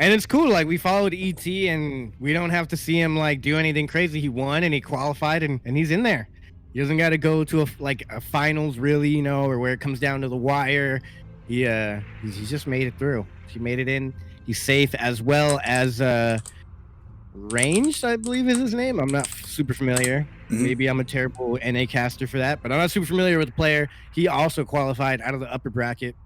And it's cool. Like we followed ET, and we don't have to see him like do anything crazy. He won and he qualified, and he's in there. He doesn't got to go to a finals, really, you know, or where it comes down to the wire. He's just made it through. He made it in. He's safe, as well as Ranged, I believe is his name. I'm not super familiar. Maybe I'm a terrible NA caster for that, but I'm not super familiar with the player. He also qualified out of the upper bracket.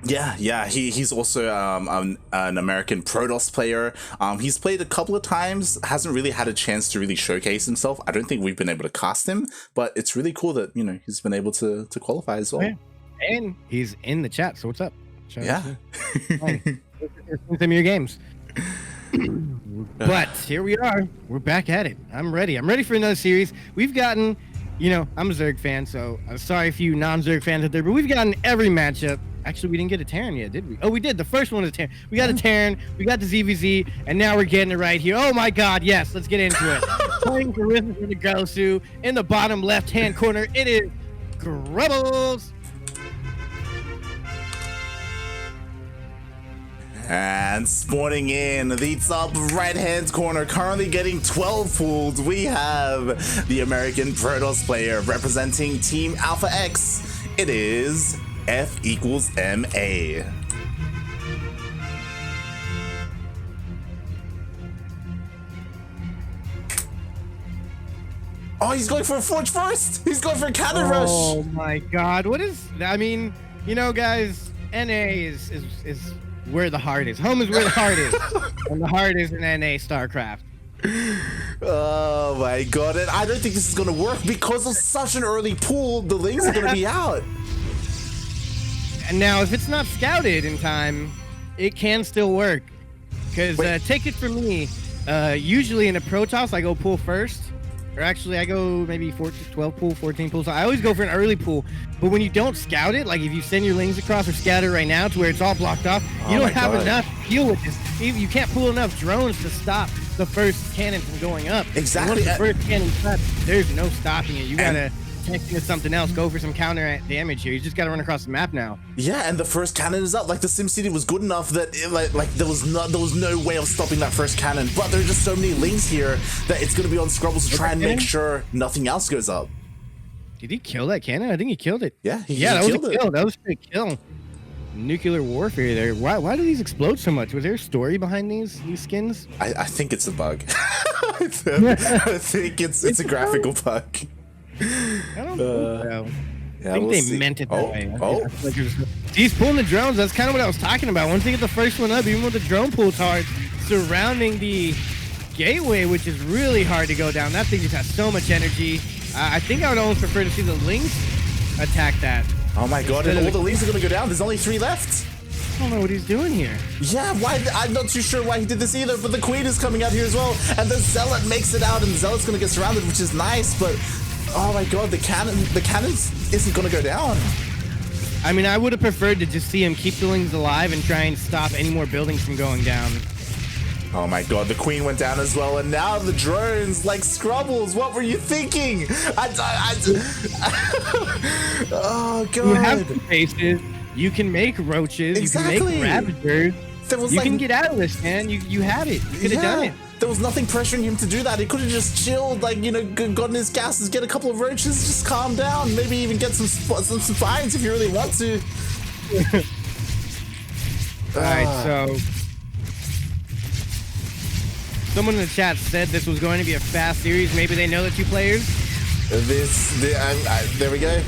Yeah. He's also an American Protoss player. He's played a couple of times, hasn't really had a chance to really showcase himself. I don't think we've been able to cast him, but it's really cool that, you know, he's been able to qualify as well. Yeah. And he's in the chat, so what's up? Yeah. Some of your games. But here we are. We're back at it. I'm ready. I'm ready for another series. We've gotten, you know, I'm a Zerg fan, so I'm sorry if you non-Zerg fans out there, but we've gotten every matchup. Actually, we didn't get a Terran yet, did we? Oh, we did. The first one was a Terran. We got a Terran, we got the ZvZ, and now we're getting it right here. Oh my God, yes, let's get into it. Playing for Rhythm for the Gosu. In the bottom left-hand corner, it is ScrubbleS. And spawning in the top right-hand corner, currently getting 12 pulled, we have the American Protoss player representing Team Alpha X. It is FEqualsMA. Oh, he's going for a Forge first! He's going for a Cannon Rush! Oh my God, what is... I mean, you know, guys, NA is where the heart is. Home is where the heart is. And the heart is in NA StarCraft. Oh my God, and I don't think this is going to work because of such an early pull. The Lings are going to be out. And now, if it's not scouted in time, it can still work. Because take it from me, usually in a Protoss, I go pull first. Or actually, I go maybe 12 pull, 14 pull. So I always go for an early pull. But when you don't scout it, like if you send your Lings across or scout it right now to where it's all blocked off, you don't have enough to deal with this. You can't pull enough drones to stop the first cannon from going up. Exactly. Once the first cannon cuts, there's no stopping it. You gotta check into something else, go for some counter damage here. You just gotta run across the map now. Yeah, and the first cannon is up. Like the SimCity was good enough that like there was no way of stopping that first cannon. But there are just so many Lings here that it's gonna be on ScrubbleS to try and make sure nothing else goes up. Did he kill that cannon? I think he killed it. Yeah, he that was killed a kill. That was a straight kill. Nuclear warfare there. Why do these explode so much? Was there a story behind these skins? I think it's a bug. I think it's a graphical bug. I don't think so. Yeah, I think they meant it that way. He's pulling the drones. That's kind of what I was talking about. Once they get the first one up, even with the drone pull hard, surrounding the gateway, which is really hard to go down. That thing just has so much energy. I think I would almost prefer to see the Lings attack that. Oh my God, and all the Lings are going to go down. There's only 3 left. I don't know what he's doing here. Yeah, why? I'm not too sure why he did this either, but the Queen is coming out here as well, and the Zealot makes it out, and the Zealot's going to get surrounded, which is nice, but oh my God, the cannon isn't going to go down. I mean, I would have preferred to just see him keep the Lings alive and try and stop any more buildings from going down. Oh my God, the Queen went down as well, and now the drones, like ScrubbleS, what were you thinking? Oh God. You have the faces, you can make roaches, exactly. You can make Ravagers, you can get out of this, man. You had it, you could have done it. There was nothing pressuring him to do that. He could have just chilled, like, you know, gotten his gases, get a couple of roaches, just calm down, maybe even get some finds if you really want to. Alright, so someone in the chat said this was going to be a fast series. Maybe they know the 2 players. There we go.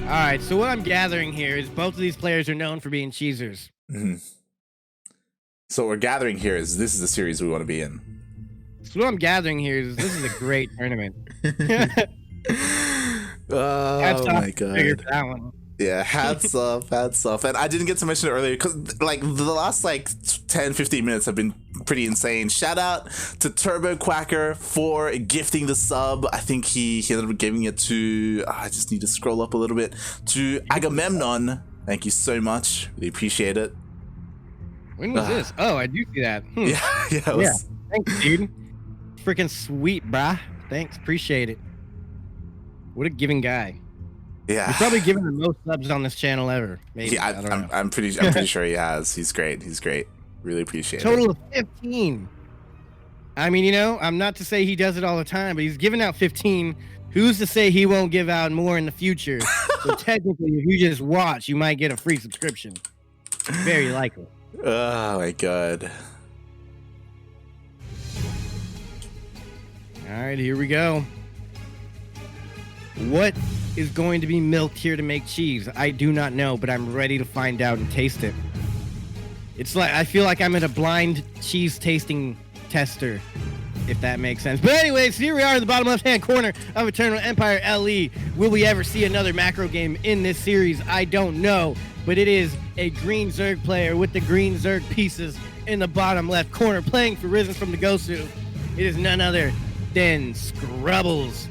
All right, so what I'm gathering here is both of these players are known for being cheesers. So what we're gathering here is this is the series we want to be in. So what I'm gathering here is this is a great tournament. Oh my God. That one. Yeah, hats off, hats off. And I didn't get to mention it earlier because like the last like 10-15 minutes have been pretty insane. Shout out to Turbo Quacker for gifting the sub. I think he ended up giving it to, I just need to scroll up a little bit, to Agamemnon. Thank you so much. Really appreciate it. When was this? Oh, I do see that. Yeah. Thanks, dude. Freaking sweet, brah. Thanks, appreciate it. What a giving guy. Yeah. He's probably given the most subs on this channel ever. Maybe. Yeah, I don't know. I'm pretty sure he has. He's great. He's great. Really appreciate it. Total of 15. I mean, you know, I'm not to say he does it all the time, but he's giving out 15. Who's to say he won't give out more in the future? So technically, if you just watch, you might get a free subscription. Very likely. Oh my god. All right, here we go. What is going to be milked here to make cheese? I do not know, but I'm ready to find out and taste it. It's like I feel like I'm at a blind cheese tasting tester, if that makes sense. But anyways, here we are in the bottom left-hand corner of Eternal Empire LE. Will we ever see another macro game in this series? I don't know, but it is a green Zerg player with the green Zerg pieces in the bottom left corner playing for Risen from the Gosu. It is none other than ScrubbleS.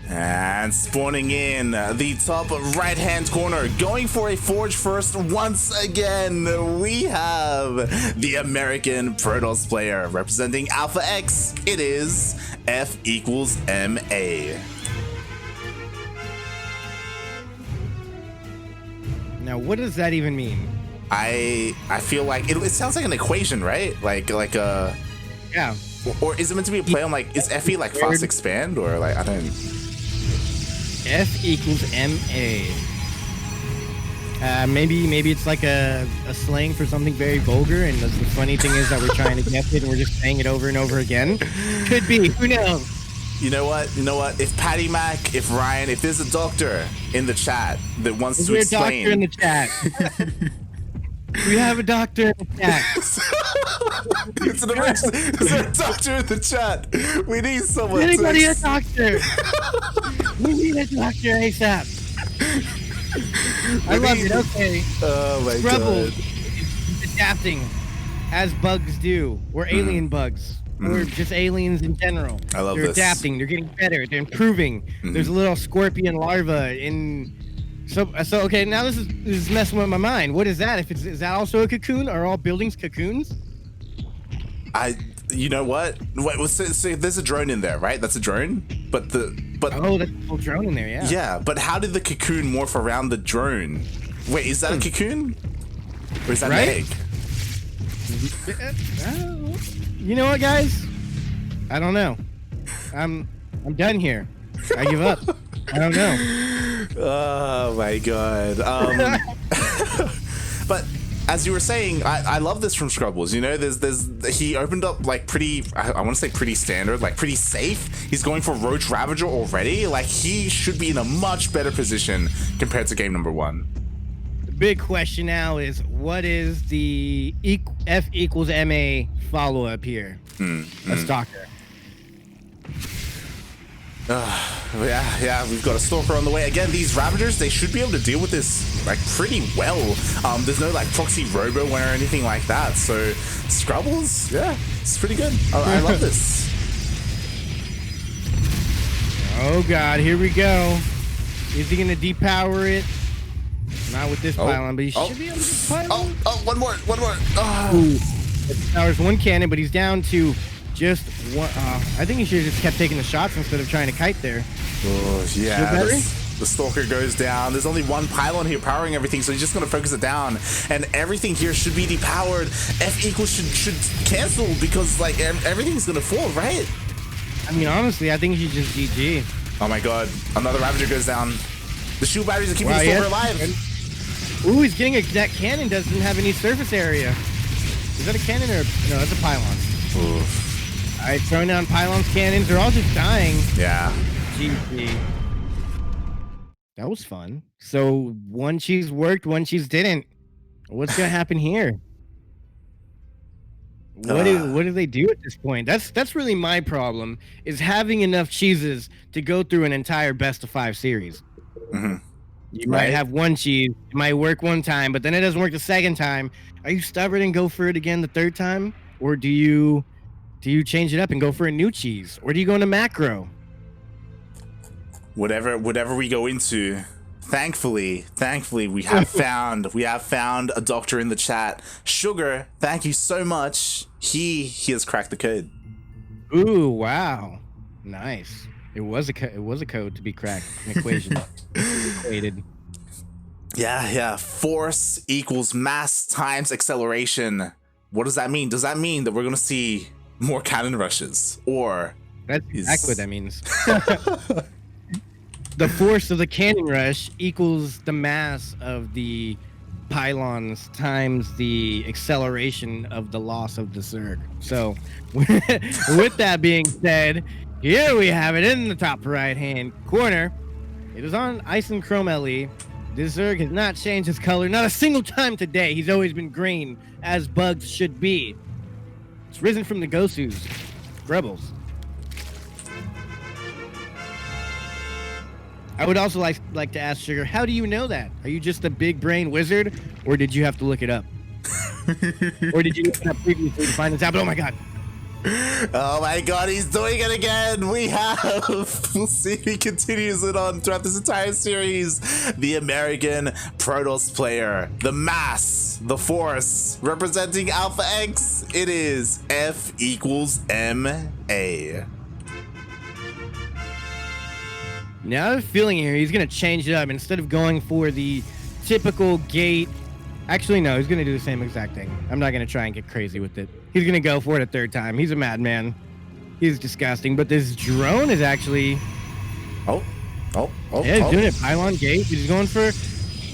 And spawning in the top right-hand corner, going for a Forge first once again, we have the American Protoss player representing Alpha X. It is FEqualsMA. Now, what does that even mean? I feel like it sounds like an equation, right? Like a Yeah. or is it meant to be a play on like is FE like fast expand or like I don't. FEqualsMA. Maybe it's like a slang for something very vulgar, and the funny thing is that we're trying to guess it and we're just saying it over and over again. Could be. Who knows? You know what? If Patty Mac, if Ryan, if there's a doctor in the chat that wants to explain. Doctor in the chat. We have a doctor in the chat. It's an emergency. Is there a doctor in the chat? We need someone. Anybody a doctor? We need a doctor ASAP. I love it. Okay. Oh my ScrubbleS god. is adapting as bugs do, or alien bugs, or just aliens in general. I love They're this. adapting. They're getting better. They're improving. There's a little scorpion larva in. So okay. Now this is messing with my mind. What is that? Is that also a cocoon? Are all buildings cocoons? You know what? So there's a drone in there, right? That's a drone. But Oh, that's a whole drone in there. Yeah. yeah. But how did the cocoon morph around the drone? Wait, is that a cocoon? Or is that Right? an egg? You know what, guys? I don't know. I'm done here. I give up. I don't know. Oh my god. But as you were saying, I love this from ScrubbleS. You know, he opened up like pretty, I want to say pretty standard, like pretty safe. He's going for Roach Ravager already. Like he should be in a much better position compared to game number 1. The big question now is, what is the FEqualsMA follow-up here? A stalker. Yeah, we've got a Stalker on the way. Again, these Ravagers, they should be able to deal with this like pretty well. There's no like proxy robo or anything like that. So ScrubbleS, yeah, it's pretty good. I love this. Oh god, here we go. Is he gonna depower it? Not with this pylon, but he should be able to depower it. Oh, one more. Oh. Ooh, it powers one cannon, but he's down to just one. I think he should have just kept taking the shots instead of trying to kite there. Oh, yeah. Better? The Stalker goes down. There's only one pylon here powering everything, so he's just going to focus it down. And everything here should be depowered. FEquals should cancel because, like, everything's going to fall, right? I mean, honestly, I think he should just GG. Oh, my God. Another Ravager goes down. The shield batteries are keeping the Stalker alive. Ooh, he's getting that cannon doesn't have any surface area. Is that a cannon or... No, that's a pylon. Oof. All right, throwing down pylons, cannons. They're all just dying. Yeah. GG. That was fun. So one cheese worked, one cheese didn't. What's gonna happen here? What do they do at this point? That's really my problem, is having enough cheeses to go through an entire best of 5 series. You might have one cheese, it might work one time, but then it doesn't work the second time. Are you stubborn and go for it again the third time? Or do you change it up and go for a new cheese? Or do you go into macro? Whatever we go into, thankfully we have found a doctor in the chat. Sugar, thank you so much. He has cracked the code. Ooh, wow. Nice. It was a code to be cracked. An equation. Equated. Yeah. Force equals mass times acceleration. What does that mean? Does that mean that we're gonna see more cannon rushes, or That's exactly what that means. The force of the cannon rush equals the mass of the pylons times the acceleration of the loss of the Zerg. So, with that being said, here we have it in the top right-hand corner. It is on Ice and Chrome LE. This Zerg has not changed his color, not a single time today. He's always been green, as bugs should be. It's risen from the Gosus, ScrubbleS. I would also like to ask Sugar, how do you know that? Are you just a big brain wizard, or did you have to look it up? Or did you look it up previously to find this out? But oh my god. Oh my god, he's doing it again! We have! We'll see if he continues it on throughout this entire series. The American Protoss player, the mass, the force, representing Alpha X, it is FEqualsMA. Now I have a feeling here he's going to change it up. Instead of going for the typical gate, actually no, he's going to do the same exact thing. I'm not going to try and get crazy with it. He's going to go for it a third time. He's a madman. He's disgusting. But this drone is actually... Yeah, he's doing it. Pylon gate. He's going for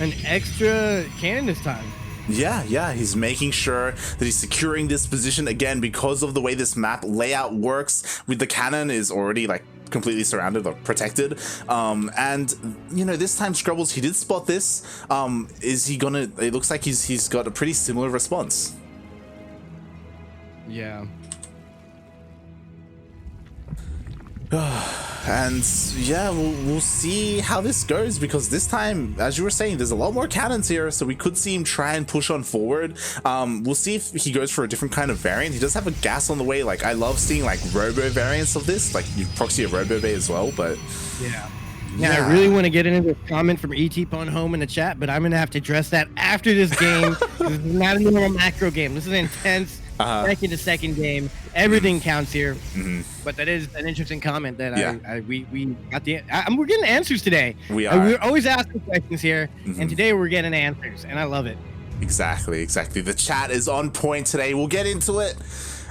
an extra cannon this time. Yeah, he's making sure that he's securing this position again because of the way this map layout works. With the cannon is already like completely surrounded or protected, and you know, this time ScrubbleS, he did spot this. Is he gonna? It looks like he's got a pretty similar response. Yeah. And yeah, we'll see how this goes, because this time, as you were saying, there's a lot more cannons here, so we could see him try and push on forward. We'll see if he goes for a different kind of variant. He does have a gas on the way. Like, I love seeing like robo variants of this, like you proxy a robo bay as well, but yeah. Now, I really want to get into this comment from ET Pwn Home in the chat, but I'm going to have to address that after this game. This is not a normal macro game. This is an intense second to second game. Everything counts here. But that is an interesting comment that we got we're getting answers today. We are. We're always asking questions here, and today we're getting answers, and I love it. Exactly. The chat is on point today. We'll get into it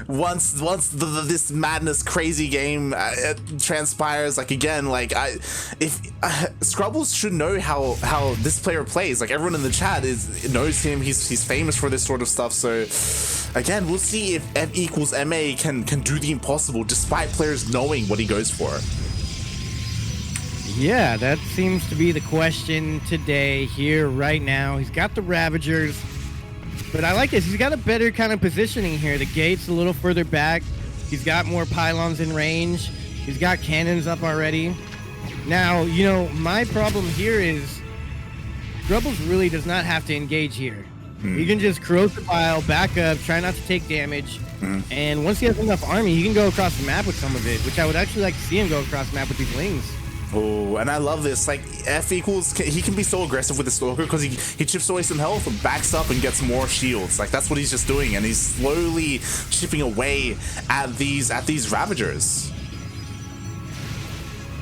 once this madness crazy game transpires. Like, again, like ScrubbleS should know how this player plays. Like, everyone in the chat knows him. He's famous for this sort of stuff. So again, we'll see if FEqualsMA can do the impossible despite players knowing what he goes for. Yeah, that seems to be the question today, here, right now. He's got the Ravagers, but I like this. He's got a better kind of positioning here. The gate's a little further back. He's got more pylons in range. He's got cannons up already. Now, you know, my problem here is ScrubbleS really does not have to engage here. He can just corrode the pile, back up, try not to take damage, and once he has enough army, he can go across the map with some of it, which I would actually like to see him go across the map with these Lings. Oh, and I love this. Like, FEquals, he can be so aggressive with the Stalker because he chips away some health and backs up and gets more shields. Like, that's what he's just doing, and he's slowly chipping away at these Ravagers.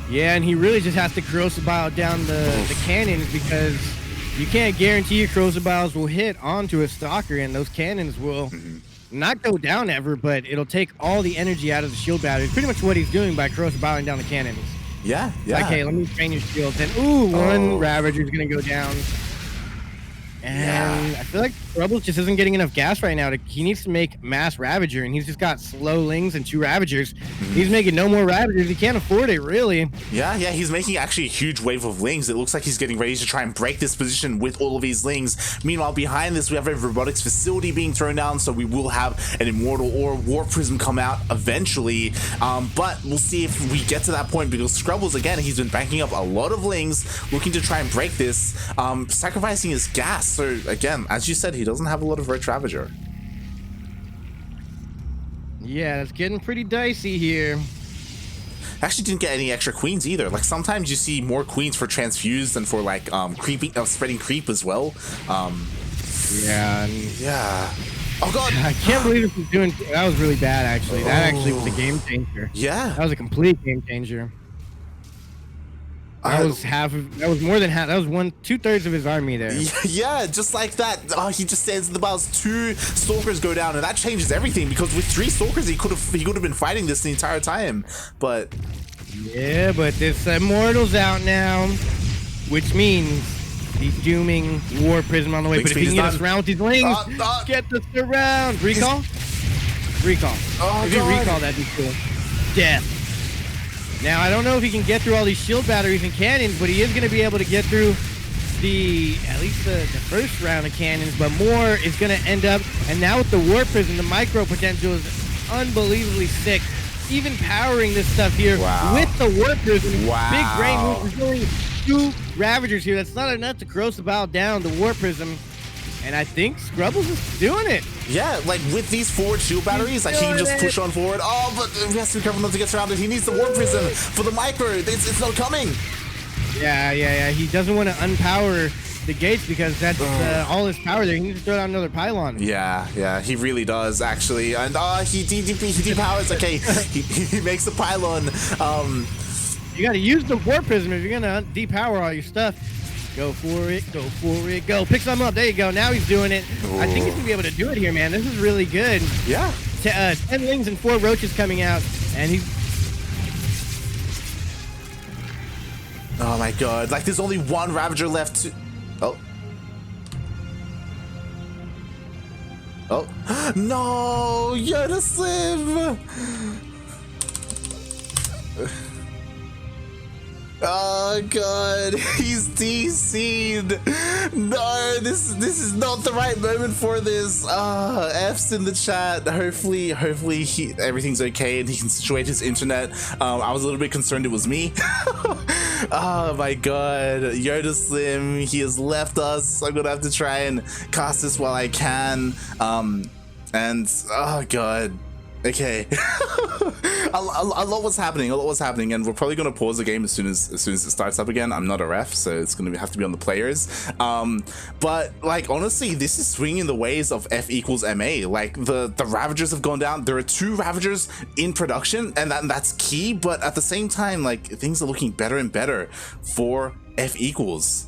Yeah, and he really just has to Corrosibile down the cannons, because you can't guarantee your Corrosibiles will hit onto a Stalker, and those cannons will not go down ever, but it'll take all the energy out of the shield battery. Pretty much what he's doing by Corrosibiling down the cannons. Yeah. Like, hey, let me train your shields. And one Ravager's gonna go down. And I feel like ScrubbleS just isn't getting enough gas right now. He needs to make mass Ravager, and he's just got slow Lings and 2 Ravagers. He's making no more Ravagers. He can't afford it, really. Yeah, he's making actually a huge wave of Lings. It looks like he's getting ready to try and break this position with all of his Lings. Meanwhile, behind this, we have a robotics facility being thrown down, so we will have an Immortal or War Prism come out eventually. But we'll see if we get to that point, because ScrubbleS, again, he's been banking up a lot of Lings, looking to try and break this, sacrificing his gas. So again, as you said, he doesn't have a lot of Roach Ravager. Yeah, it's getting pretty dicey here. Actually didn't get any extra queens either. Like, sometimes you see more queens for transfuse than for like creeping, spreading creep as well. Yeah. Oh god! I can't believe this was doing. That was really bad, actually. That actually was a game changer. Yeah. That was a complete game changer. That was half of. That was more than half. That was 2/3 of his army there. Yeah, just like that. Oh, he just stands in the battles. 2 stalkers go down, and that changes everything because with 3 stalkers, he could have been fighting this the entire time. But yeah, but this immortal's out now, which means he's dooming War Prism on the way. Link but if he can get us around with these lings, get the surround. Recall. Oh, if you recall, that'd be cool. Death. Now, I don't know if he can get through all these shield batteries and cannons, but he is going to be able to get through at least the first round of cannons, but more is going to end up, and now with the War Prism, the micro potential is unbelievably sick. Even powering this stuff here with the War Prism, big brain move. There's only 2 Ravagers here. That's not enough to close the battle down, the War Prism. And I think ScrubbleS is doing it. Yeah, like with these forward shield batteries, like he can just push on forward. Oh, but he has to be careful not to get surrounded. He needs the War Prism for the micro. It's not coming. Yeah. He doesn't want to unpower the gates because that's all his power there. He needs to throw down another pylon. Yeah, he really does actually. And he depowers. Okay, he makes the pylon. You got to use the War Prism if you're gonna depower all your stuff. Go for it, go. Pick some up. There you go. Now he's doing it. Ooh. I think he's going to be able to do it here, man. This is really good. Yeah. 10 lings and 4 roaches coming out. And he's... Oh, my God. Like, there's only 1 Ravager left to... Oh. No! Yodaslim! Oh god, he's DC'd. No, this is not the right moment for this. F's in the chat. Hopefully everything's okay and he can situate his internet. I was a little bit concerned it was me. Oh my god, Yodaslim, he has left us. I'm gonna have to try and cast this while I can. And oh god. Okay. a lot was happening, and we're probably gonna pause the game as soon as it starts up again. I'm not a ref, so it's gonna have to be on the players. But like honestly, this is swinging the ways of FEqualsMA. Like the Ravagers have gone down. There are 2 Ravagers in production, and that's key. But at the same time, like things are looking better and better for FEquals.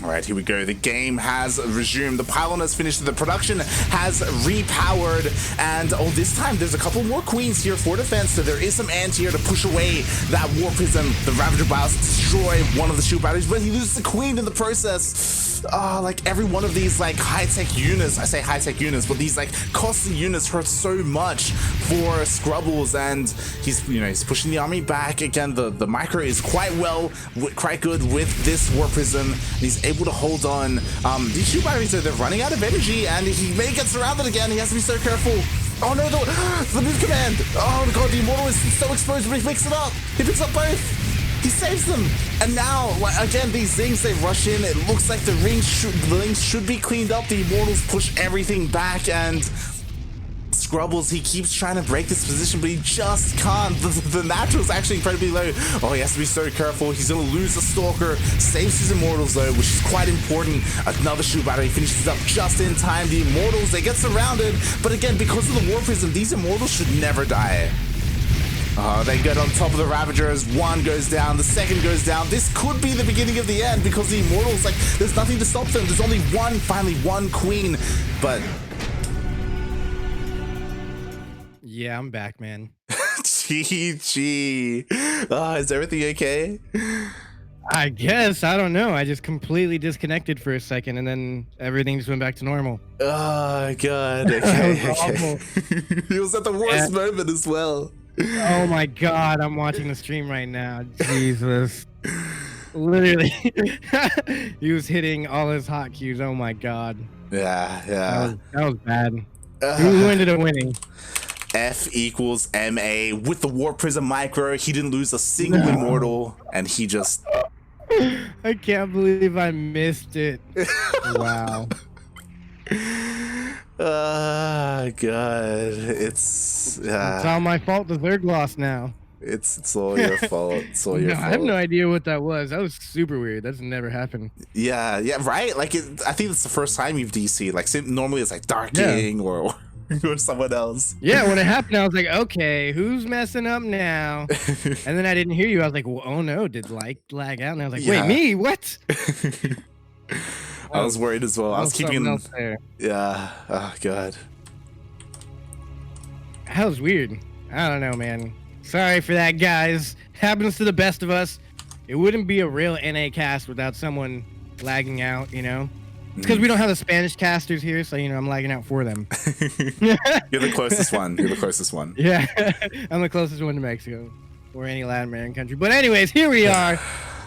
All right, here we go. The game has resumed. The pylon has finished. The production has repowered. And this time there's a couple more queens here for defense. So there is some anti-air to push away that War Prism. The Ravager bios destroy one of the shield batteries, but he loses the queen in the process. Like every one of these like high-tech units, I say high-tech units, but these like costly units hurt so much for ScrubbleS, and he's pushing the army back. Again, the micro is quite good with this War Prism. He's able to hold on. These shield batteries, they're running out of energy, and he may get surrounded again. He has to be so careful. Oh no, the move command. Oh god, the Immortal is so exposed, but he picks it up. He picks up both. He saves them. And now, again, these things, they rush in. It looks like the rings should be cleaned up. The Immortals push everything back, and ScrubbleS, he keeps trying to break this position, but he just can't. The natural's actually incredibly low. Oh, he has to be so careful. He's going to lose the Stalker. Saves his Immortals, though, which is quite important. Another shield battery finishes up just in time. The Immortals, they get surrounded. But again, because of the War Prism, these Immortals should never die. They get on top of the Ravagers. 1 goes down, the 2nd goes down. This could be the beginning of the end because the Immortals, like, there's nothing to stop them. There's only finally one queen. But yeah, I'm back, man. GG. Is everything okay? I guess. I don't know. I just completely disconnected for a second, and then everything just went back to normal. Oh, God. Okay. It was at the worst moment as well. Oh my god, I'm watching the stream right now. Jesus. Literally. He was hitting all his hotkeys. Oh my god. Yeah. That was bad. Who ended up winning? FEqualsMA with the War Prism micro. He didn't lose a single Immortal, and he just... I can't believe I missed it. Wow. God, it's all my fault. The third loss now. It's all your fault. It's all your fault. I have no idea what that was. That was super weird. That's never happened. Yeah, right. Like I think it's the first time you've DC'd. Like normally it's like Darking or someone else. Yeah, when it happened, I was like, okay, who's messing up now? And then I didn't hear you. I was like, well, oh no, did lag out? And I was like, wait, me? What? I was worried as well. I was keeping. There. Yeah. Oh god. That was weird. I don't know, man. Sorry for that, guys. Happens to the best of us. It wouldn't be a real NA cast without someone lagging out, you know? It's because we don't have the Spanish casters here, so, you know, I'm lagging out for them. You're the closest one. You're the closest one. Yeah, I'm the closest one to Mexico or any Latin American country. But anyways, here we are.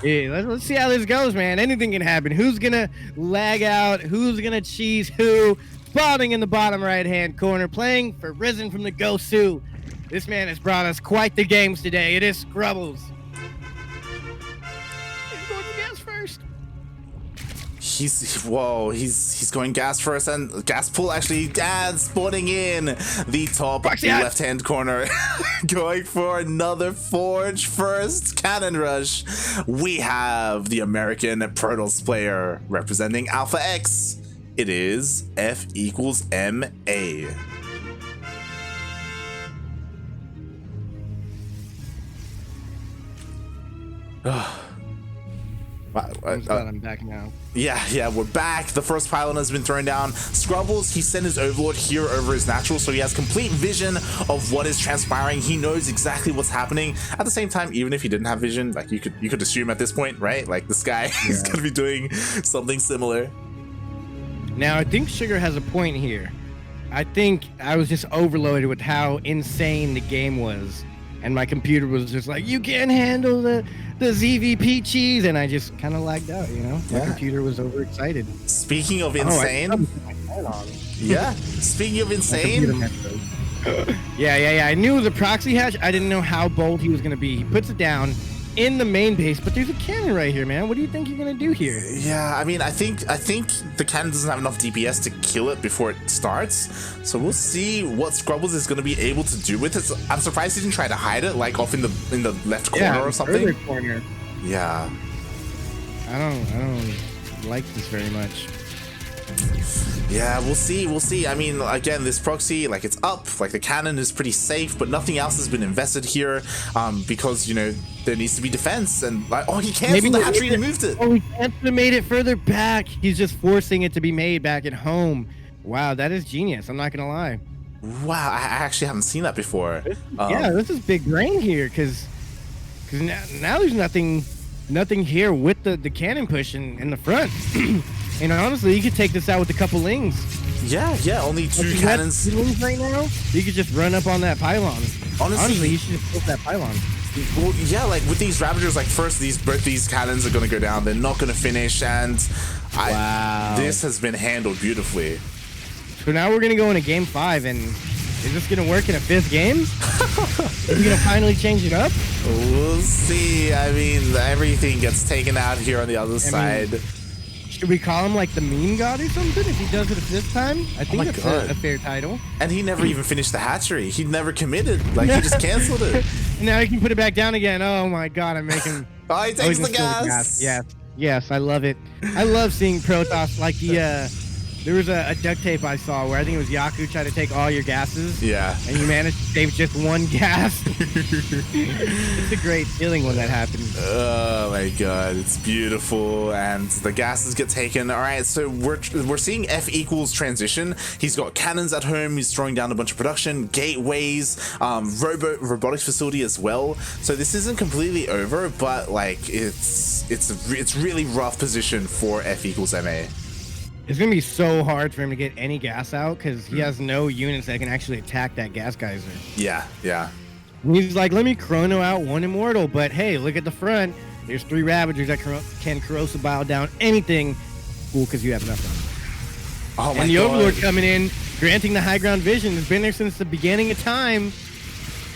Yeah, let's see how this goes, man. Anything can happen. Who's going to lag out? Who's going to cheese who? Spawning in the bottom right-hand corner, playing for Risen from the Gosu. This man has brought us quite the games today. It is ScrubbleS. He's going to gas first. He's going gas first, and gas pull actually spawning in the top left-hand corner. Going for another Forge first cannon rush. We have the American Protoss player representing Alpha X. It is FEqualsMA. I'm back now. Yeah, we're back. The first pylon has been thrown down. ScrubbleS, he sent his Overlord here over his natural, so he has complete vision of what is transpiring. He knows exactly what's happening. At the same time, even if he didn't have vision, like you could assume at this point, right? Like this guy is gonna be doing something similar. Now I think Sugar has a point here. I think I was just overloaded with how insane the game was, and my computer was just like, you can't handle the ZvP cheese, and I just kind of lagged out, you know? My computer was overexcited. Speaking of insane, speaking of insane, yeah. I knew it was a proxy hatch. I didn't know how bold he was gonna be. He puts it down in the main base, but there's a cannon right here, man. What do you think you're gonna do here? Yeah, I mean, I think the cannon doesn't have enough DPS to kill it before it starts, so we'll see what ScrubbleS is gonna be able to do with it. I'm surprised he didn't try to hide it, like off in the left corner or something. Corner. Yeah. I don't like this very much. Yeah, we'll see. I mean, again, this proxy, like, it's up, like the cannon is pretty safe, but nothing else has been invested here, because, you know, there needs to be defense, and like, oh, he canceled the hatchery and moved it. Oh, he canceled, made it further back. He's just forcing it to be made back at home. Wow, that is genius. I'm not gonna lie. Wow, I actually haven't seen that before. Yeah, this is big brain here, because now there's nothing here with the cannon push in the front. And honestly, you could take this out with a couple lings. Yeah, only two cannons. Lings right now, you could just run up on that pylon. Honestly, you should just put that pylon. Well, yeah, like with these Ravagers, like first both these cannons are gonna go down. They're not gonna finish, and this has been handled beautifully. So now we're gonna go into game 5, and is this gonna work in a 5th game? Are we gonna finally change it up? We'll see. I mean, everything gets taken out here on the other side. Should we call him like the meme god or something if he does it a 5th time? I think that's a fair title. And he never even finished the hatchery. He never committed. Like, he just canceled it. And now he can put it back down again. Oh my god, I'm making... Oh, he takes the gas. Yes, I love it. I love seeing Protoss like the... There was a duct tape I saw where I think it was Yaku tried to take all your gases. Yeah. And you managed to save just one gas. It's a great feeling when that happens. Oh my god, it's beautiful. And the gases get taken. All right, so we're seeing FEquals transition. He's got cannons at home. He's throwing down a bunch of production, gateways, robotics facility as well. So this isn't completely over, but like it's really rough position for FEqualsMA. It's going to be so hard for him to get any gas out because he has no units that can actually attack that gas geyser. Yeah. And he's like, let me chrono out one immortal, but hey, look at the front. There's 3 Ravagers that can corrosive bile down anything. Cool, because you have enough of them. Oh my and the god. Overlord coming in, granting the high ground vision. Has been there since the beginning of time.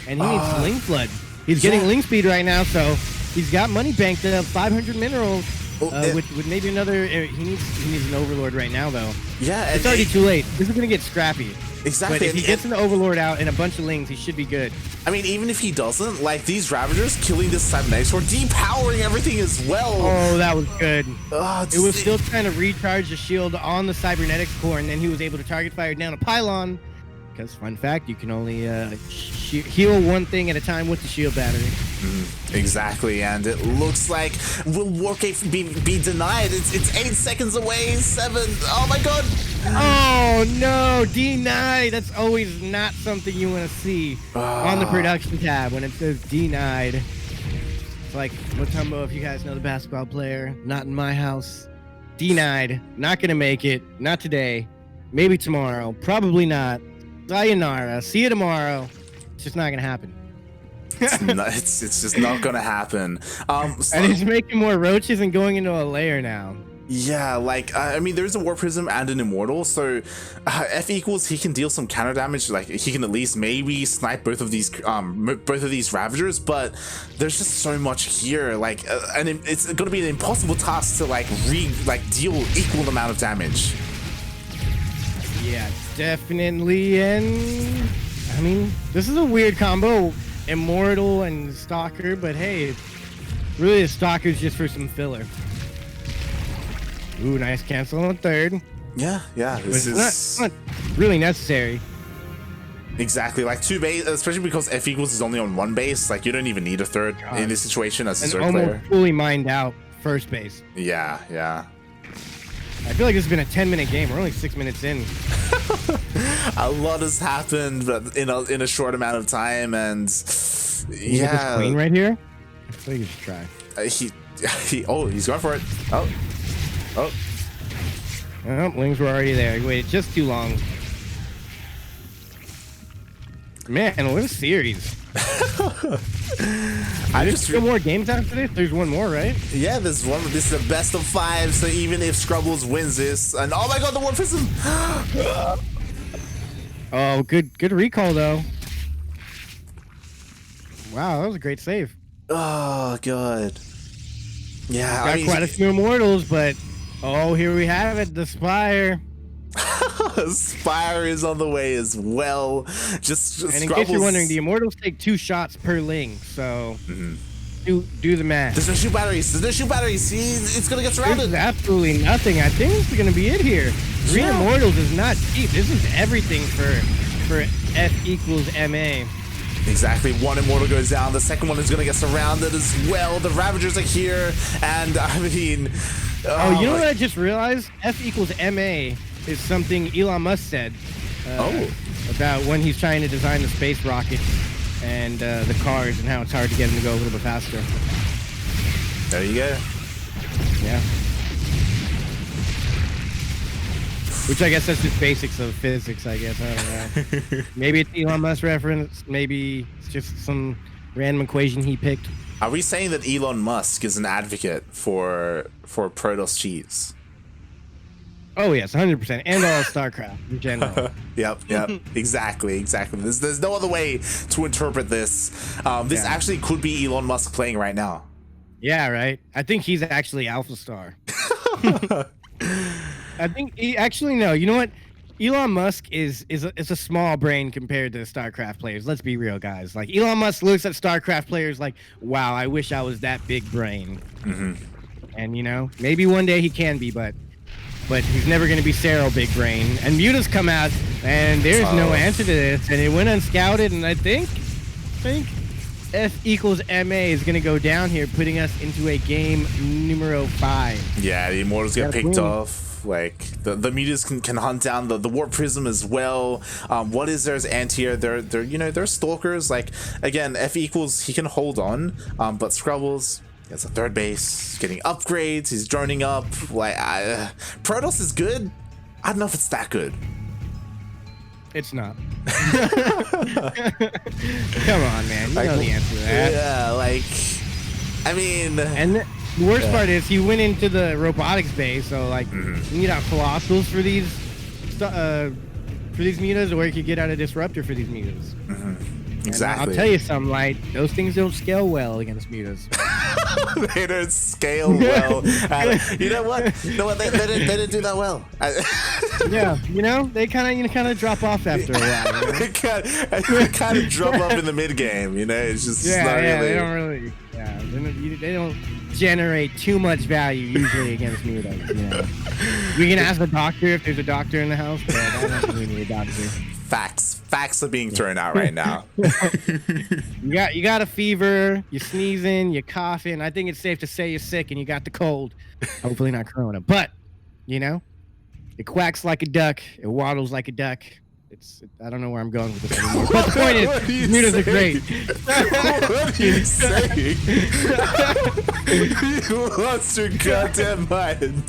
And he needs Ling Flood. He's getting Ling Speed right now, so he's got money banked up, 500 minerals. With maybe another, he needs an Overlord right now though. Yeah, it's already too late. This is gonna get scrappy. Exactly. But if he gets an Overlord out and a bunch of Lings, he should be good. I mean, even if he doesn't, like, these Ravagers killing this Cybernetics or depowering everything as well. Oh, that was good. It was still trying to recharge the shield on the Cybernetics core, and then he was able to target fire down a pylon. Because, fun fact, you can only heal one thing at a time with the shield battery. Exactly, and it looks like will Warcake be denied? It's 8 seconds away, 7. Oh my god! Oh no, denied. That's always not something you want to see on the production tab when it says denied. It's like Mutombo, if you guys know the basketball player, not in my house. Denied. Not gonna make it. Not today. Maybe tomorrow. Probably not. Sayonara. See you tomorrow. It's just not gonna happen. It's just not gonna happen. And he's making more roaches and going into a lair now. Yeah, like I mean, there's a War Prism and an Immortal, so FEquals, he can deal some counter damage. Like he can at least maybe snipe both of these Ravagers, but there's just so much here. Like, and it's gonna be an impossible task to deal equal amount of damage. Yeah, definitely. And I mean, this is a weird combo, Immortal and Stalker, but hey, really the Stalker's just for some filler. Ooh, nice cancel on third. Yeah, this is not really necessary. Exactly, like 2 base, especially because FEquals is only on 1 base. Like you don't even need a third in this situation as a Zerg almost player. Fully mined out first base. Yeah. I feel like this has been a 10-minute game. We're only 6 minutes in. A lot has happened, but in a short amount of time, and yeah. Queen right here. I feel like you should try. He's going for it. Oh, Lings were already there. He waited just too long. Man, what a series. There's 2 more games after this? There's one more, right? Yeah, there's one. This is a best of 5, so even if ScrubbleS wins this, and oh my god, the War Prism! Oh, good recall, though. Wow, that was a great save. Oh, god. Yeah, Got quite a few Immortals, but oh, here we have it, the Spire. Spire is on the way as well. And in case you're wondering, the Immortals take 2 shots per Ling, so do the math. There's no shoot batteries. See, it's gonna get surrounded. There's absolutely nothing. I think this is gonna be it here. 3 Immortals is not cheap. This is everything for FEqualsMA. Exactly, 1 Immortal goes down. The second one is gonna get surrounded as well. The Ravagers are here, and I mean, you know what I just realized? FEqualsMA is something Elon Musk said about when he's trying to design the space rocket and the cars and how it's hard to get them to go a little bit faster. There you go. Yeah. Which I guess that's just basics of physics, I guess. I don't know. Maybe it's Elon Musk reference. Maybe it's just some random equation he picked. Are we saying that Elon Musk is an advocate for Protoss cheese? Oh yes, 100%, and all StarCraft in general. Yep, exactly. There's no other way to interpret this. This actually could be Elon Musk playing right now. Yeah, right. I think he's actually Alpha Star. I think no. You know what? Elon Musk is a small brain compared to StarCraft players. Let's be real, guys. Like Elon Musk looks at StarCraft players like, wow, I wish I was that big brain. And you know, maybe one day he can be, but he's never going to be Cero big brain. And Muta's come out, and there's no answer to this, and it went unscouted. And I think FEqualsMA is going to go down here, putting us into a game numero 5. Yeah, the Immortals get picked off. Like the Mutas can hunt down the War Prism as well. What is there's anti-air? They're stalkers. Like again, FEquals, he can hold on, but ScrubbleS, It's a third base, getting upgrades, he's droning up. Like, Protoss is good. I don't know if it's that good. It's not. Come on, man. You know the answer to that. Yeah, like, I mean... And the worst part is he went into the robotics base, so, like, you need out Colossals for these mutas, or you could get out a Disruptor for these mutas. Exactly. And I'll tell you something, Light. Those things don't scale well against mutas. They don't scale well. You know what? They didn't do that well. Yeah, you know, they kind of drop off after a while. You know? They kind of drop off in the mid game. You know, it's just not really. They don't really. Yeah, they don't generate too much value usually against Mutos. You know, we can ask the doctor if there's a doctor in the house, but I don't think we need a doctor. Facts are being thrown out right now. You got a fever, you're sneezing, you're coughing. I think it's safe to say you're sick and you got the cold. Hopefully not corona, but you know, it quacks like a duck, it waddles like a duck. I don't know where I'm going with this anymore. But the point is, Mutos are great. What are you saying? You lost your goddamn mind.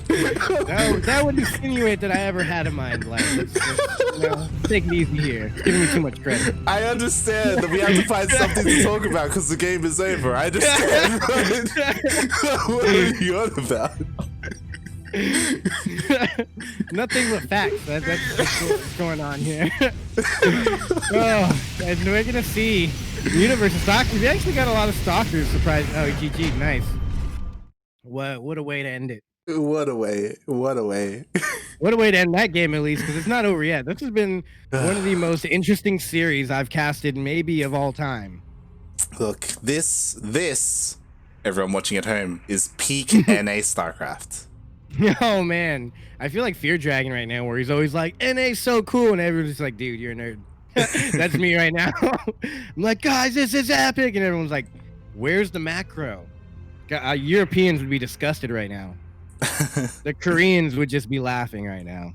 That would insinuate that I ever had a mind. Like, let's take it easy here. It's giving me too much credit. I understand that we have to find something to talk about because the game is over. I understand. What are you on about? Nothing but facts. That's what's going on here. Oh, guys, we're gonna see Universe of Stalkers. We actually got a lot of Stalkers. Surprise! Oh, GG, nice. What a way to end it. What a way. What a way to end that game, at least, because it's not over yet. This has been one of the most interesting series I've casted, maybe of all time. Look, this, everyone watching at home, is peak NA StarCraft. Oh, man. I feel like Fear Dragon right now, where he's always like, NA's so cool, and everyone's just like, dude, you're a nerd. That's me right now. I'm like, guys, this is epic, and everyone's like, where's the macro? Europeans would be disgusted right now. The Koreans would just be laughing right now.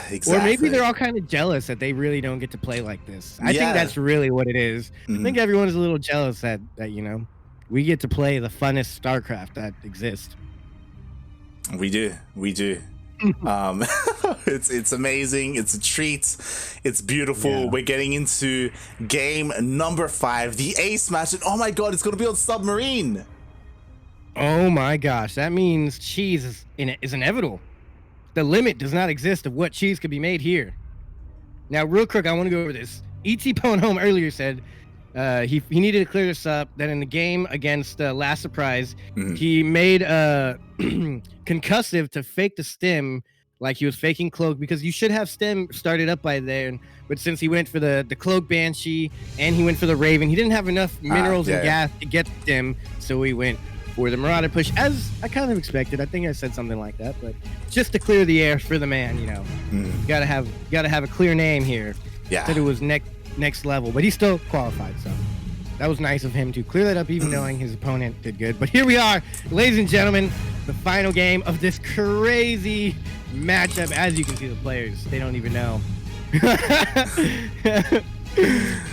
Exactly. Or maybe they're all kind of jealous that they really don't get to play like this. I think that's really what it is. I think everyone's a little jealous that you know, we get to play the funnest StarCraft that exists. We do. It's amazing. It's a treat. It's beautiful. Yeah. We're getting into game number 5, the ace match, and oh my god, it's gonna be on Submarine. Oh my gosh, that means cheese is inevitable. The limit does not exist of what cheese could be made here. Now, real quick, I want to go over this. E.T. Pwn Home earlier said he needed to clear this up, that in the game against Last Surprise, he made a concussive to fake the stem like he was faking Cloak, because you should have stem started up by then, but since he went for the Cloak Banshee and he went for the Raven, he didn't have enough minerals and gas to get the stem, so he went for the Marauder push, as I kind of expected. I think I said something like that, but just to clear the air for the man, you know, gotta have a clear name here. Yeah, said it was next level, but he still qualified, so that was nice of him to clear that up, even knowing his opponent did good. But here we are, ladies and gentlemen, the final game of this crazy matchup. As you can see, the players, they don't even know.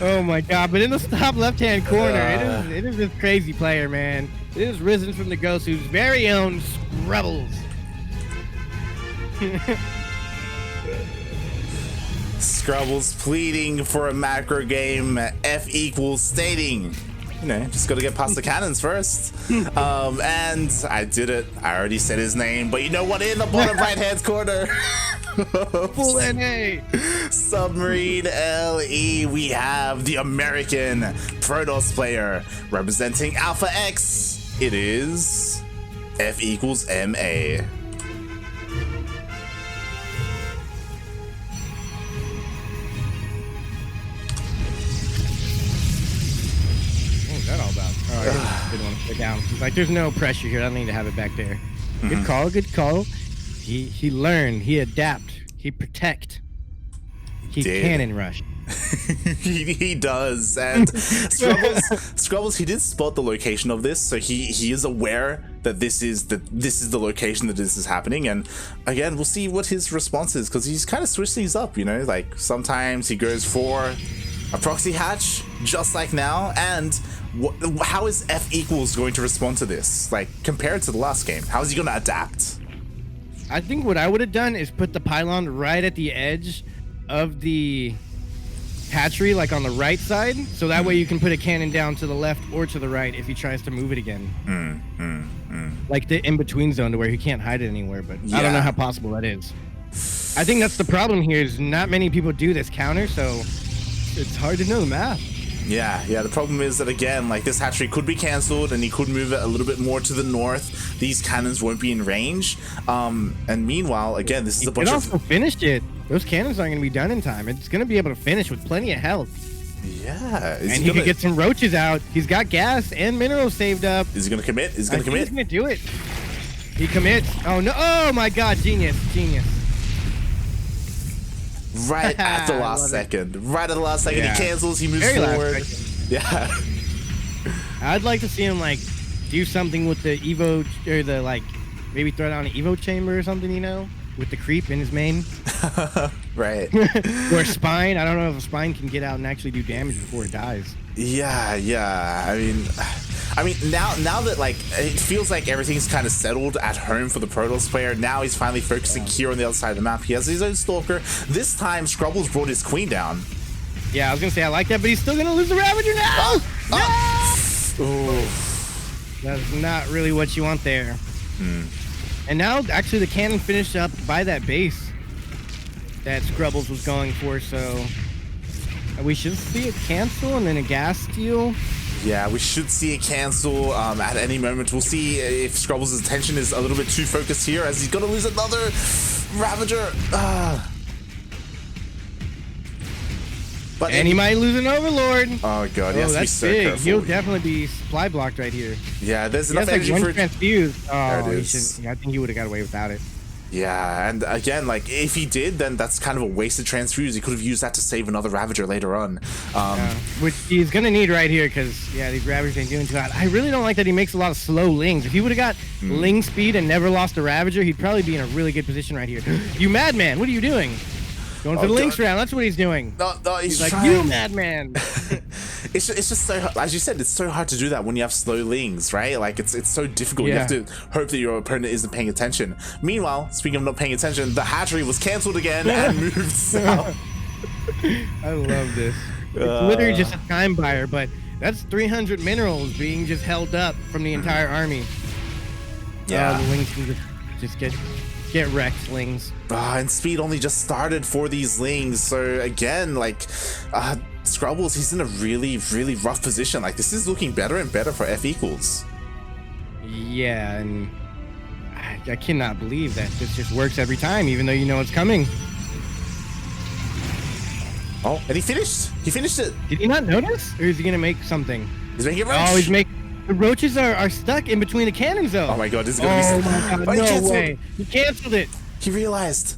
Oh my god, but in the top left-hand corner, it is this crazy player, man. It is risen from the ghost, whose very own ScrubbleS. ScrubbleS pleading for a macro game, FEquals stating, you know, just gotta get past the cannons first. And I did it. I already said his name, but you know what? In the bottom right-hand corner, full NA Submarine LE, we have the American Protoss player representing Alpha X. It is FEqualsMA. What was that all about? Oh, I didn't want to sit down. It's like, there's no pressure here. I don't need to have it back there. Good call, good call. He learned, he adapt, he protect, he cannon rush. he does, and ScrubbleS, he did spot the location of this, so he is aware that this is the location that this is happening. And again, we'll see what his response is, because he's kind of switched things up, you know, like sometimes he goes for a proxy hatch just like now. And how is FEquals going to respond to this, like compared to the last game? How is he going to adapt? I think what I would have done is put the pylon right at the edge of the hatchery, like on the right side, so that way you can put a cannon down to the left or to the right if he tries to move it again. Like the in-between zone to where he can't hide it anywhere, but I don't know how possible that is. I think that's the problem here, is not many people do this counter, so it's hard to know the math. Yeah, the problem is that, again, like, this hatchery could be cancelled and he could move it a little bit more to the north. These cannons won't be in range. And meanwhile, again, this is a bunch of... also finish it. Those cannons aren't going to be done in time. It's going to be able to finish with plenty of health. Yeah. And he could get some roaches out. He's got gas and minerals saved up. Is he going to commit? He's going to commit. He's going to do it. He commits. Oh, no. Oh, my God. Genius. Right at the last second. Right at the last second, he cancels. He moves forward. Yeah. I'd like to see him like do something with the Evo, or the like, maybe throw down an Evo chamber or something, you know, with the creep in his main. Right. Or spine. I don't know if a spine can get out and actually do damage before it dies. Yeah. I mean, now that, like, it feels like everything's kind of settled at home for the Protoss player. Now he's finally focusing here on the other side of the map. He has his own Stalker. This time, ScrubbleS brought his Queen down. Yeah, I was gonna say I like that, but he's still gonna lose the Ravager now. No! That's not really what you want there. And now, actually, the cannon finished up by that base that ScrubbleS was going for, so we should see it cancel and then a gas steal. Yeah, we should see it cancel at any moment. We'll see if ScrubbleS' attention is a little bit too focused here, as he's gonna lose another Ravager. And he might lose an Overlord. Oh god, he has to be so careful. He'll definitely be supply blocked right here. Yeah, there's enough energy like for one transfuse. There it is. I think he would have got away without it. Yeah, and again, like, if he did, then that's kind of a wasted transfuse. He could have used that to save another Ravager later on. Which he's gonna need right here, because these Ravagers ain't doing too hot. I really don't like that he makes a lot of slow lings. If he would have got ling speed and never lost a Ravager, he'd probably be in a really good position right here. You madman, what are you doing? Going for the links round, that's what he's doing. No, he's like, trying. you madman. It's just so, as you said, it's so hard to do that when you have slow lings, right? Like, it's so difficult. You have to hope that your opponent isn't paying attention. Meanwhile, speaking of not paying attention, the hatchery was cancelled again and moved south. I love this. It's literally just a time buyer, but that's 300 minerals being just held up from the entire army. Yeah, the lings can just get wrecked, lings. And speed only just started for these lings, so again, like, ScrubbleS, he's in a really, really rough position. Like, this is looking better and better for FEquals. Yeah, and I cannot believe that this just works every time, even though you know it's coming. Oh, and he finished. He finished it. Did he not notice? Or is he gonna make something? He's making a roach. Oh, he's making... The roaches are stuck in between the cannons, though. Oh my god, this is gonna be... Oh my god, no way. He canceled it. He realized.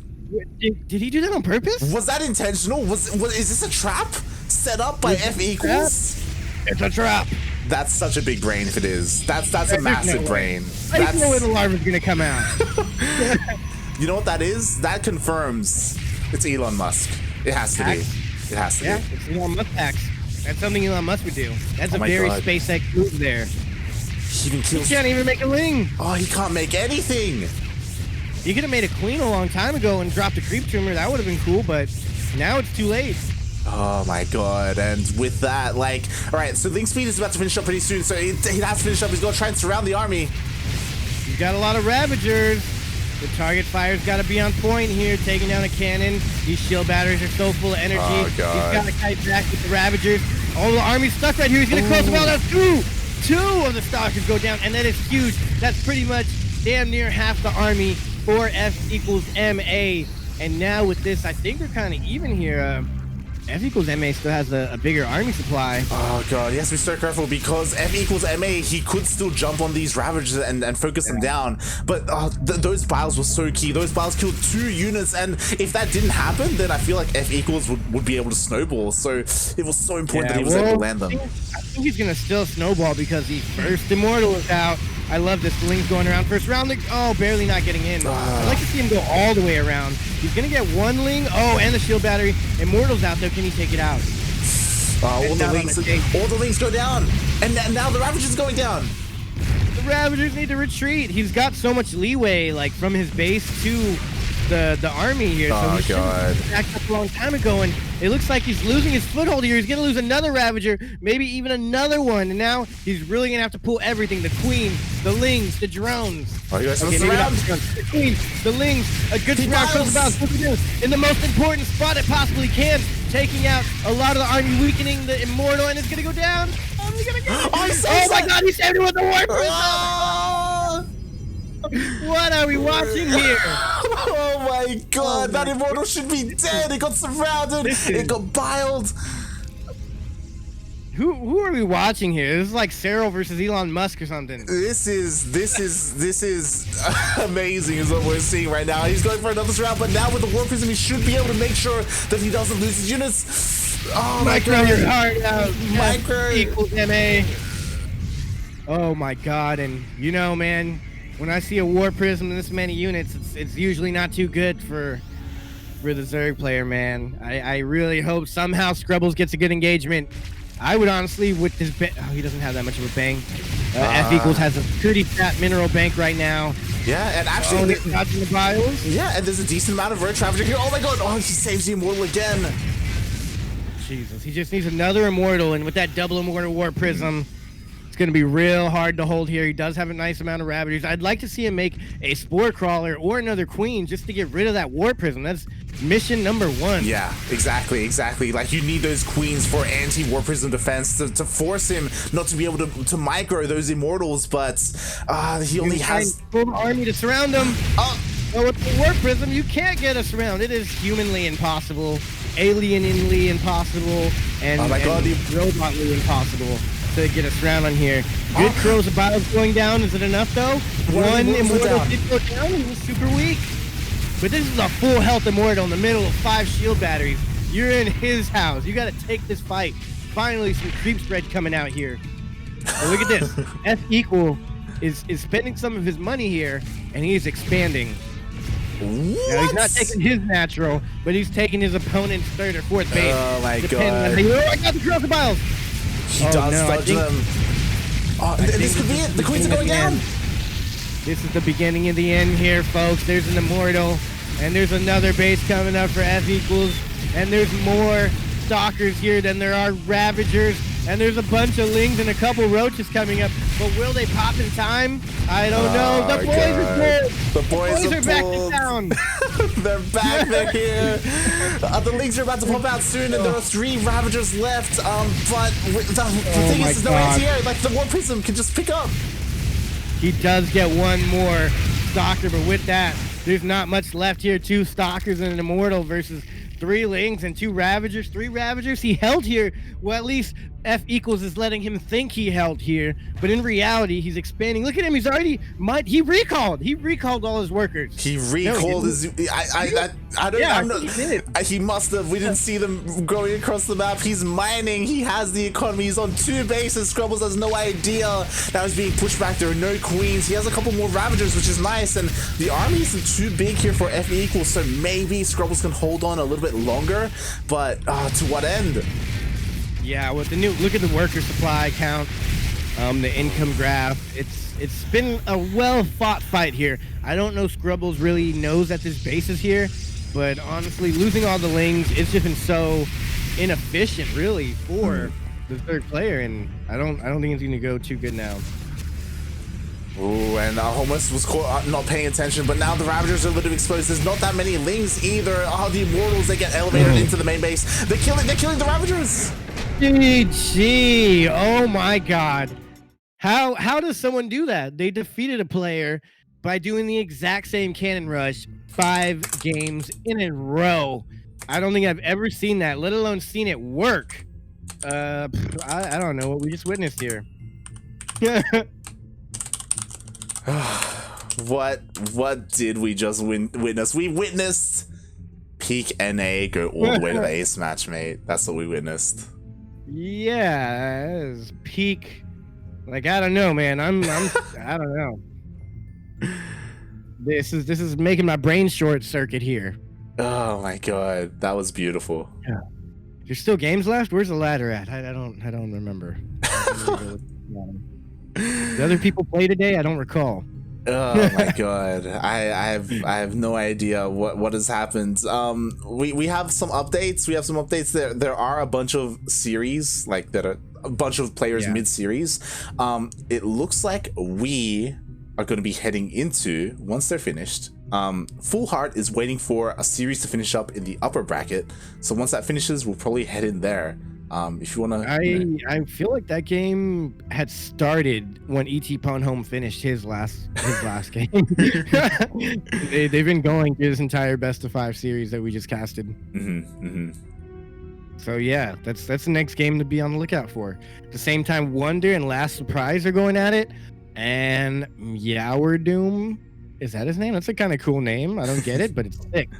Did he do that on purpose? Was that intentional? Is this a trap set up by FEquals? It's a trap. That's such a big brain if it is. That's a massive brain. I don't know where the larva's gonna come out. You know what that is? That confirms it's Elon Musk. It has to be. It has to be. Yeah, it's Elon Musk hacks. That's something Elon Musk would do. That's a very SpaceX move there. He even kills... He can't even make a ling. Oh, he can't make anything. He could have made a queen a long time ago and dropped a creep tumor. That would have been cool, but now it's too late. Oh my god, and with that, like... Alright, so Ling Speed is about to finish up pretty soon, so he has to finish up. He's going to try and surround the army. He's got a lot of Ravagers. The target fire's got to be on point here, taking down a cannon. These shield batteries are so full of energy. Oh, God. He's got to kite back with the Ravagers. Oh, the army's stuck right here. He's going to close them all down. Two of the Stalkers go down, and that is huge. That's pretty much damn near half the army for FEqualsMA. And now with this, I think we're kind of even here. FEqualsMA still has a bigger army supply. Oh god, he has to be so careful because FEqualsMA, he could still jump on these Ravagers and focus them down. But those biles were so key. Those biles killed 2 units, and if that didn't happen, then I feel like FEquals would be able to snowball. So it was so important that he was able to land them. I think he's going to still snowball because the first Immortal is out. I love this. Ling's going around first round. Oh, barely not getting in. I'd like to see him go all the way around. He's going to get 1 Ling. Oh, and the shield battery. Immortal's out there. Can he take it out? All the Lings go down. And now the Ravager's going down. The Ravagers need to retreat. He's got so much leeway, like, from his base to the army here. So he should have backed up a long time ago, and it looks like he's losing his foothold here. He's going to lose another Ravager, maybe even another one, and now he's really going to have to pull everything. The Queen, the Lings, the drones. Oh, you guys surround? The Queen, the Lings, a good surround. In the most important spot it possibly can. taking out a lot of the army, weakening the Immortal, and it's gonna go down. Oh, he's gonna go. Oh my God, he saved it with the War Prism. Oh! What are we watching here? Oh my God, that Immortal should be dead. It got surrounded. It got biled. Who are we watching here? This is like Cyril versus Elon Musk or something. This is amazing is what we're seeing right now. He's going for another round, but now with the War Prism, he should be able to make sure that he doesn't lose his units. Oh my God. Your heart out. Micro equals NA. Oh my God, and you know, man, when I see a War Prism in this many units, it's usually not too good for the Zerg player, man. I really hope somehow ScrubbleS gets a good engagement. I would honestly, with his he doesn't have that much of a bank. FEquals has a pretty fat mineral bank right now. Yeah, and actually, dodging the bios. Yeah, and there's a decent amount of road traffic here. Oh my God! Oh, he saves the Immortal again. Jesus, he just needs another Immortal, and with that double Immortal War Prism, it's going to be real hard to hold here. He does have a nice amount of Ravagers. I'd like to see him make a Spore Crawler or another Queen just to get rid of that War Prism. That's mission number 1. Yeah, exactly. Like, you need those Queens for anti-War Prism defense to force him not to be able to micro those Immortals, but he only has full army to surround him. But with the War Prism, you can't get us around. It is humanly impossible, alienly impossible, and, oh my God, robotly impossible to get us around on here. Good Crows of Bios going down. Is it enough though? One Immortal did go down. He was super weak. But this is a full health Immortal in the middle of 5 shield batteries. You're in his house. You got to take this fight. Finally, some creep spread coming out here. But look at this. FEqual is spending some of his money here, and he's expanding. What? Now, he's not taking his natural, but he's taking his opponent's 3rd or 4th base. Oh my God. Oh, I got the Crows of Bios. He does dodge them. Oh, this could be it. The Queens are going down. This is the beginning of the end here, folks. There's an Immortal, and there's another base coming up for FEquals, and there's more Stalkers here than there are Ravagers, and there's a bunch of Lings and a couple Roaches coming up, but will they pop in time? I don't know. The boys are pulled. The boys are back in town. They're back. They're here. The Lings are about to pop out soon, and there are 3 Ravagers left. But the thing is, there's no anti-air. Like, the War Prism can just pick up. He does get one more Stalker, but with that, there's not much left here. 2 Stalkers and an Immortal versus 3 Lings and 2 Ravagers. 3 Ravagers. He held here. Well, at least FEquals is letting him think he held here, but in reality, he's expanding. Look at him. He's already he recalled. He recalled all his workers. He recalled his. I don't know. He must have. We didn't see them going across the map. He's mining. He has the economy. He's on 2 bases. ScrubbleS has no idea. Now he's being pushed back. There are no Queens. He has a couple more Ravagers, which is nice. And the army isn't too big here for FEquals, so maybe ScrubbleS can hold on a little bit longer. But to what end? Yeah, with the new look at the worker supply count, the income graph. It's been a well-fought fight here. I don't know ScrubbleS really knows that this base is here, but honestly, losing all the Lings, it's just been so inefficient, really, for the 3rd player, and I don't think it's gonna go too good now. Ooh, and Homus was caught not paying attention, but now the Ravagers are a little exposed. There's not that many Lings either. Oh, the Immortals, they get elevated into the main base. They're killing the Ravagers. GG! Oh my God! How does someone do that? They defeated a player by doing the exact same cannon rush 5 games in a row. I don't think I've ever seen that, let alone seen it work. I don't know what we just witnessed here. What did we just witness? We witnessed peak NA go all the way to the ace match, mate. That's what we witnessed. Yeah, it's peak. Like, I don't know, man. I don't know. This is making my brain short circuit here. Oh my God, that was beautiful. Yeah. There's still games left. Where's the ladder at? I don't remember. The other people play today? I don't recall. Oh my God, I have no idea what has happened. We have some updates. There are a bunch of series, like that are a bunch of players mid-series. It looks like we are going to be heading into, once they're finished, Full Heart is waiting for a series to finish up in the upper bracket. So once that finishes, we'll probably head in there. If you want to, I feel like that game had started when E.T. Pwn Home finished his last game. They've been going through this entire best of 5 series that we just casted. So yeah, that's the next game to be on the lookout for. At the same time, Wonder and Last Surprise are going at it, and Doom, is that his name? That's a kind of cool name. I don't get it, but it's sick.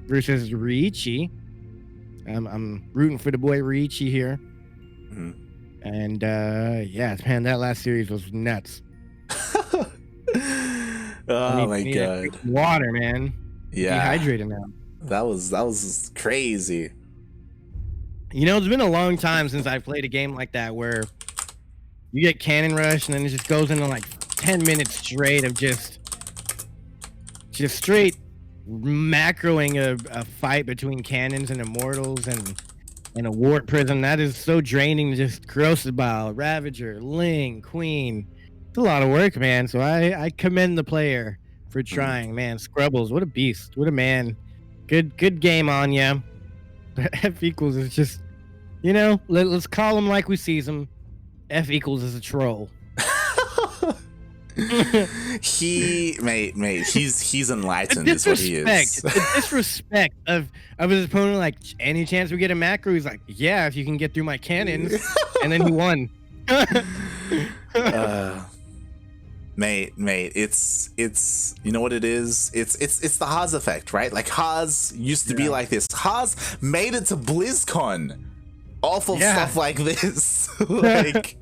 Versus Riichi. I'm rooting for the boy Riichi here. And yeah, man, that last series was nuts. My god. Water, man. Yeah. Dehydrated now. That was crazy. You know, it's been a long time since I played a game like that where you get Cannon Rush and then it just goes into like 10 minutes straight of just straight macroing a fight between cannons and immortals and a warp prism. That is so draining to just Crucible, Ravager, Ling, Queen. It's a lot of work, man. So I commend the player for trying, man. ScrubbleS, what a beast. What a man. Good game on ya. FEquals is just, you know, let's call him like we sees him. FEquals is a troll. He's enlightened is what he is. The disrespect of his opponent, like, any chance we get a macro, he's like, yeah, if you can get through my cannons. And then he won. Mate, it's you know what it is? It's the Haas effect, right? Like Haas used to be like this. Haas made it to BlizzCon off of stuff like this. Like